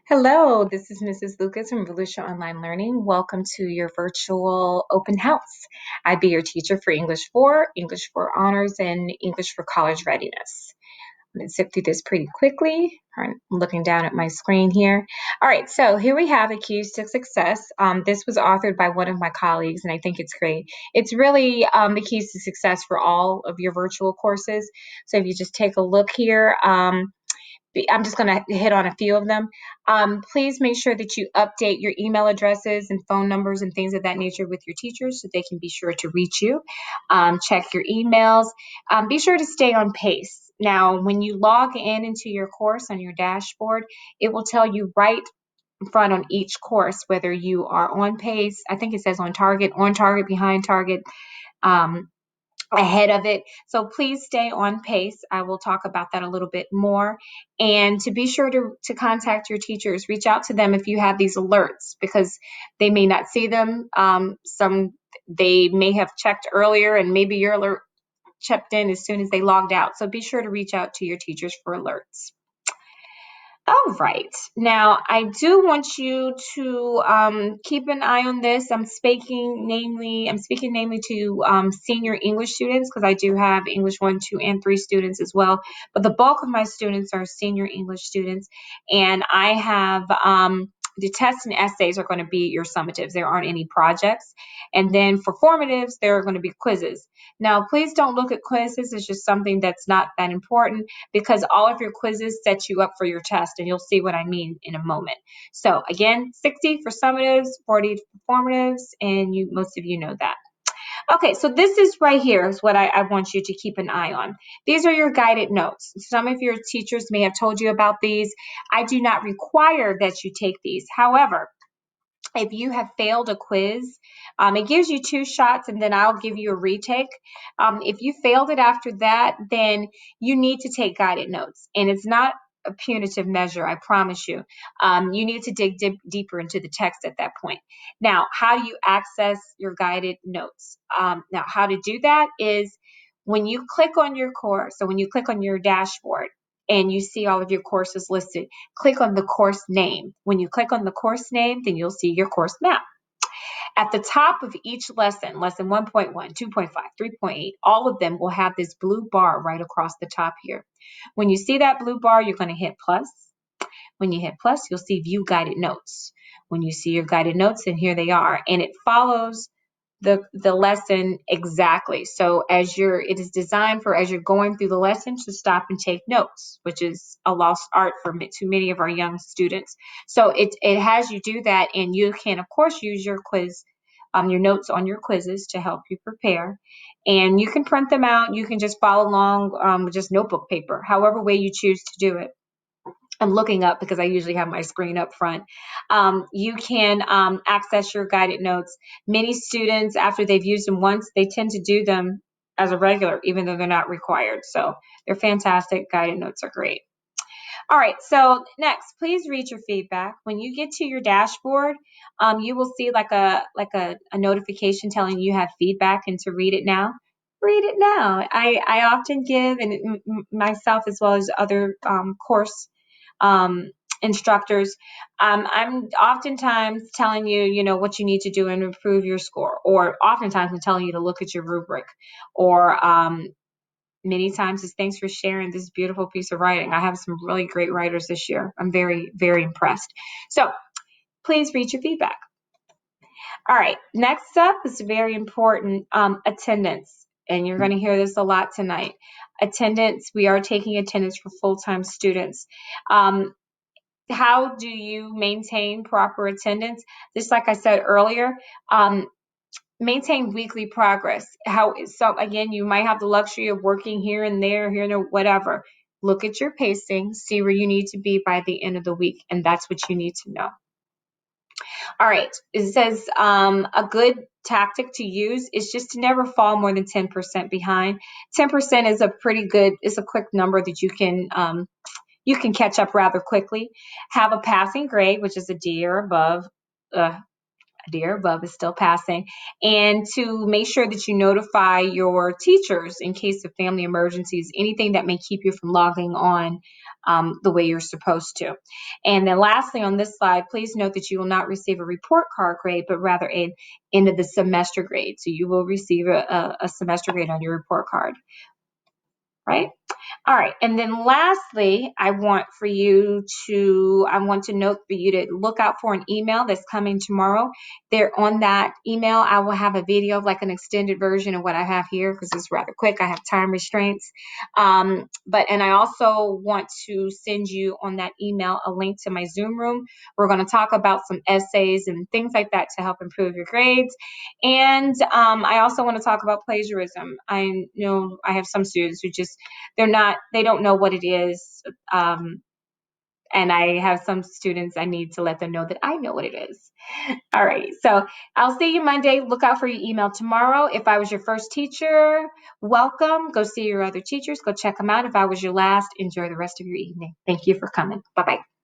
Hello, this is Mrs. Lucas from Volusia Online Learning. Welcome to your virtual open house. I'd be your teacher for English 4, English 4 Honors, and English for College Readiness. I'm going to zip through this pretty quickly. I'm looking down at my screen here. All right, so here we have the Keys to Success. This was authored by one of my colleagues, and I think it's great. It's really the keys to success for all of your virtual courses. So if you just take a look here, I'm just going to hit on a few of them. Please make sure that you update your email addresses and phone numbers and things of that nature with your teachers so they can be sure to reach you. Check your emails. Be sure to stay on pace. Now, when you log in into your course on your dashboard, it will tell you right in front on each course whether you are on pace. I think it says on target, behind target. Ahead of it. So please stay on pace. I will talk about that a little bit more. And to be sure to contact your teachers, reach out to them if you have these alerts because they may not see them. They may have checked earlier and maybe your alert checked in as soon as they logged out. So be sure to reach out to your teachers for alerts. All right. Now, I do want you to keep an eye on this. I'm speaking namely to senior English students because I do have English 1, 2, and 3 students as well. But the bulk of my students are senior English students, and I have the tests and essays are going to be your summatives. There aren't any projects. And then for formatives, there are going to be quizzes. Now, please don't look at quizzes. It's just something that's not that important because all of your quizzes set you up for your test, and you'll see what I mean in a moment. So again, 60 for summatives, 40 for formatives, and most of you know that. Okay, so this is right here is what I want you to keep an eye on. These are your guided notes. Some of your teachers may have told you about these. I do not require that you take these. However, if you have failed a quiz, it gives you 2 shots and then I'll give you a retake. If you failed it after that, then you need to take guided notes. And it's not a punitive measure, I promise you. You need to dig deeper into the text at that point. Now, how do you access your guided notes? Now, how to do that is when you click on your course, so when you click on your dashboard, and you see all of your courses listed, click on the course name. When you click on the course name, then you'll see your course map. At the top of each lesson, lesson 1.1, 2.5, 3.8, all of them will have this blue bar right across the top here. When you see that blue bar, you're going to hit plus. When you hit plus, you'll see view guided notes. When you see your guided notes, and here they are, and it follows the lesson exactly. So it is designed for as you're going through the lesson to stop and take notes, which is a lost art for too many of our young students. So it has you do that, and you can of course use your quiz, your notes on your quizzes to help you prepare. And you can print them out. You can just follow along with just notebook paper, however way you choose to do it. I'm looking up because I usually have my screen up front. You can access your guided notes. Many students, after they've used them once, they tend to do them as a regular, even though they're not required. So they're fantastic. Guided notes are great. All right, so next, please read your feedback. When you get to your dashboard, you will see like a notification telling you have feedback and to read it now. Read it now. I often give, and myself as well as other course um, instructors, I'm oftentimes telling you, what you need to do and improve your score, or oftentimes I'm telling you to look at your rubric, or many times it's thanks for sharing this beautiful piece of writing. I have some really great writers this year. I'm very, very impressed. So please read your feedback. All right, next up is very important, attendance. And you're going to hear this a lot tonight. Attendance, we are taking attendance for full-time students. How do you maintain proper attendance? Just like I said earlier, maintain weekly progress. So again, you might have the luxury of working here and there, whatever. Look at your pacing, see where you need to be by the end of the week, and that's what you need to know. All right, it says a good tactic to use is just to never fall more than 10% behind. 10% is it's a quick number that you can catch up rather quickly. Have a passing grade, which is a D or above. dear, Bub is still passing, and to make sure that you notify your teachers in case of family emergencies, anything that may keep you from logging on the way you're supposed to. And then lastly on this slide, please note that you will not receive a report card grade, but rather an end of the semester grade. So you will receive a semester grade on your report card, right? All right. And then lastly, I want to note for you to look out for an email that's coming tomorrow. There on that email, I will have a video of like an extended version of what I have here because it's rather quick. I have time restraints. And I also want to send you on that email a link to my Zoom room. We're going to talk about some essays and things like that to help improve your grades. And I also want to talk about plagiarism. I know I have some students who just they don't know what it is. And I have some students I need to let them know that I know what it is. All right. So I'll see you Monday. Look out for your email tomorrow. If I was your first teacher, welcome. Go see your other teachers. Go check them out. If I was your last, enjoy the rest of your evening. Thank you for coming. Bye-bye.